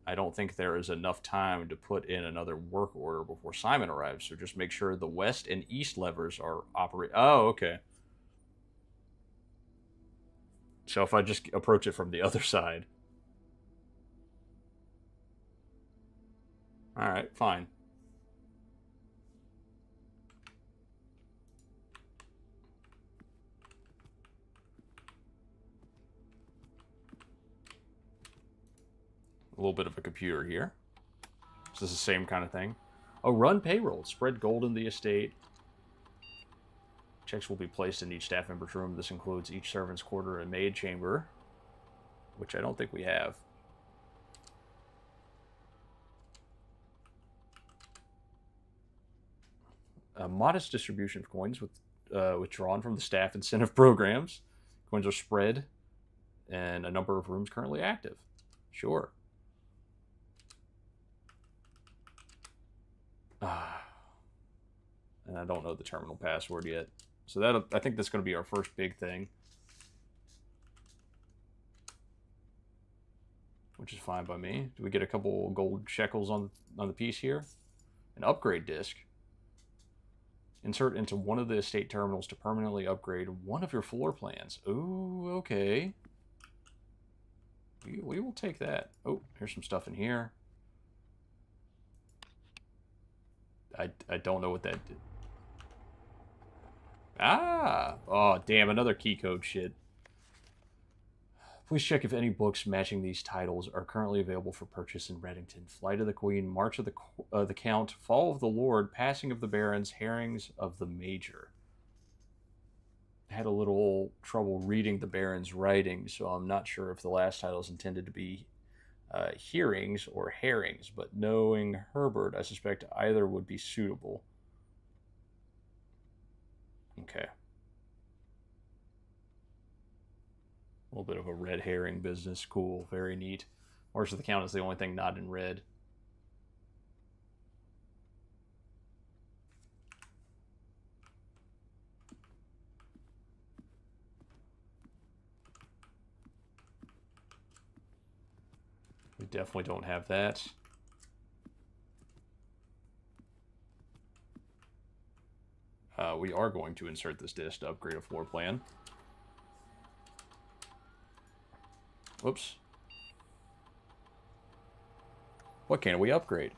I don't think there is enough time to put in another work order before Simon arrives, so just make sure the west and east levers are operate. Oh, okay. So if I just approach it from the other side. Alright, fine. A little bit of a computer here. Is this the same kind of thing? Oh, run payroll. Spread gold in the estate. Checks will be placed in each staff member's room. This includes each servant's quarter and maid chamber, which I don't think we have. A modest distribution of coins withdrawn from the staff incentive programs. Coins are spread, and a number of rooms currently active. Sure. And I don't know the terminal password yet. So that I think that's going to be our first big thing. Which is fine by me. Do we get a couple gold shekels on the piece here? An upgrade disc. Insert into one of the estate terminals to permanently upgrade one of your floor plans. Ooh, okay. We will take that. Oh, here's some stuff in here. I don't know what that did. Ah! Oh, damn, another key code shit. Please check if any books matching these titles are currently available for purchase in Reddington. Flight of the Queen, March of the Count, Fall of the Lord, Passing of the Barons, Herrings of the Major. I had a little trouble reading the Baron's writing, so I'm not sure if the last title is intended to be hearings or herrings, but knowing Herbert, I suspect either would be suitable. Okay. A little bit of a red herring business. Cool. Very neat. March of the Count is the only thing not in red. We definitely don't have that. We are going to insert this disc to upgrade a floor plan. Whoops. What can we upgrade?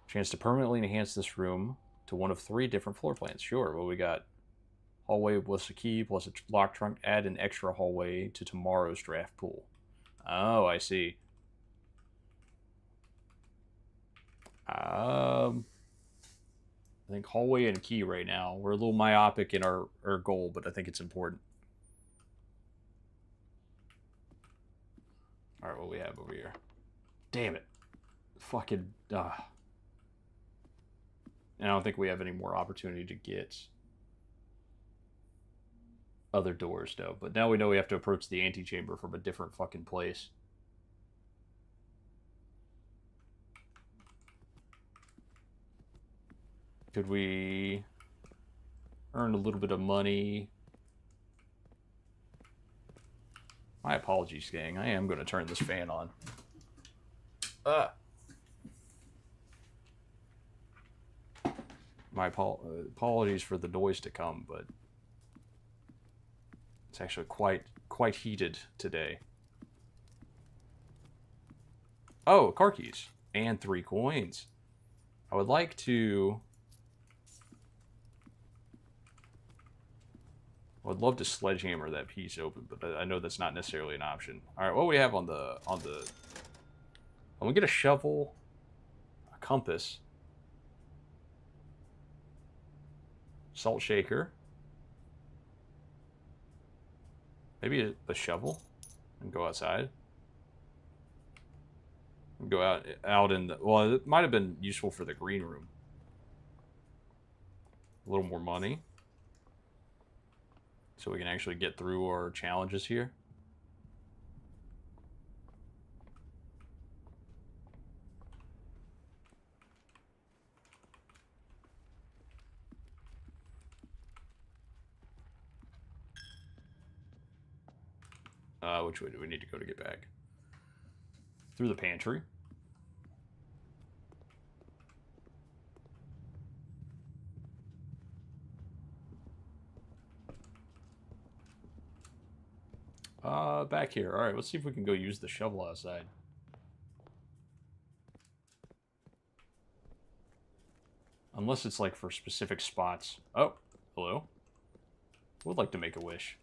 Chance to permanently enhance this room to one of 3 different floor plans. Sure, well, we got hallway plus a key plus a lock trunk. Add an extra hallway to tomorrow's draft pool. Oh, I see. I think hallway and key right now. We're a little myopic in our goal, but I think it's important. Alright, what do we have over here? Damn it. Fucking... And I don't think we have any more opportunity to get other doors, though. But now we know we have to approach the antechamber from a different fucking place. Could we earn a little bit of money? My apologies, gang. I am going to turn this fan on. My apologies for the noise to come, but it's actually quite heated today. Oh, car keys and 3 coins. I would like to. I would love to sledgehammer that piece open, but I know that's not necessarily an option. All right, what do we have on the? I'm gonna get a shovel, a compass, salt shaker, maybe a shovel, and go outside. Go out in the. Well, it might have been useful for the green room. A little more money, so we can actually get through our challenges here. Which way do we need to go to get back? Through the pantry. Back here. All right, let's see if we can go use the shovel outside. Unless it's like for specific spots. Oh, hello. Would like to make a wish.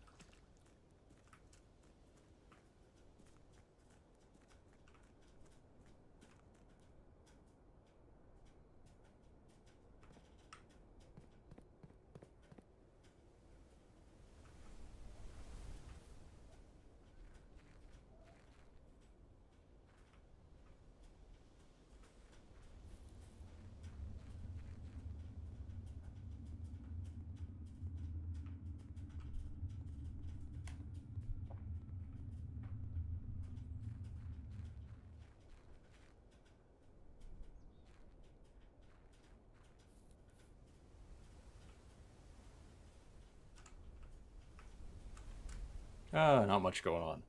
Not much going on.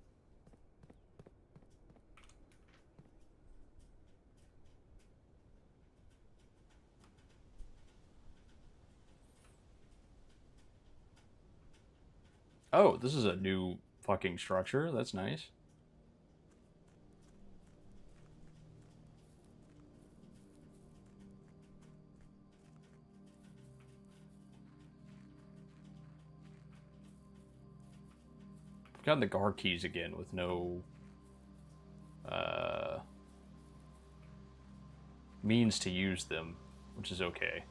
Oh, this is a new fucking structure. That's nice. Gotten the guard keys again with no means to use them, which is okay.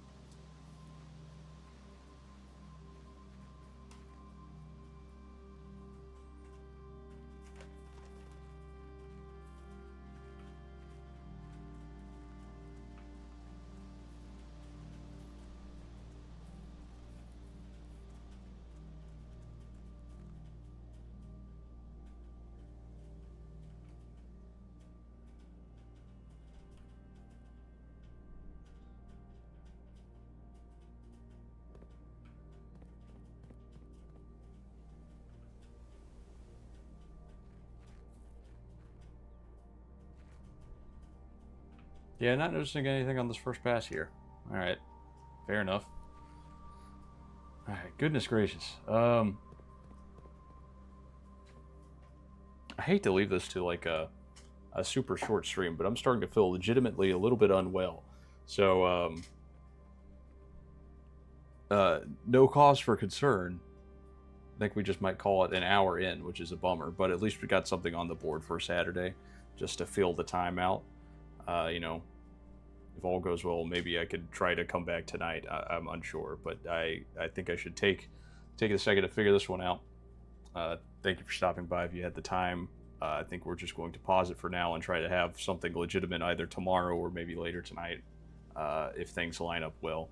Yeah, not noticing anything on this first pass here. Alright. Fair enough. Alright, goodness gracious. I hate to leave this to like a super short stream, but I'm starting to feel legitimately a little bit unwell. So, no cause for concern. I think we just might call it an hour in, which is a bummer, but at least we got something on the board for Saturday, just to fill the time out. You know, if all goes well, maybe I could try to come back tonight. I'm unsure, but I think I should take a second to figure this one out. Thank you for stopping by if you had the time. I think we're just going to pause it for now and try to have something legitimate either tomorrow or maybe later tonight. if things line up well.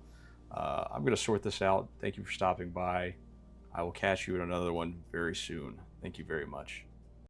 I'm going to sort this out. Thank you for stopping by. I will catch you in another one very soon. Thank you very much.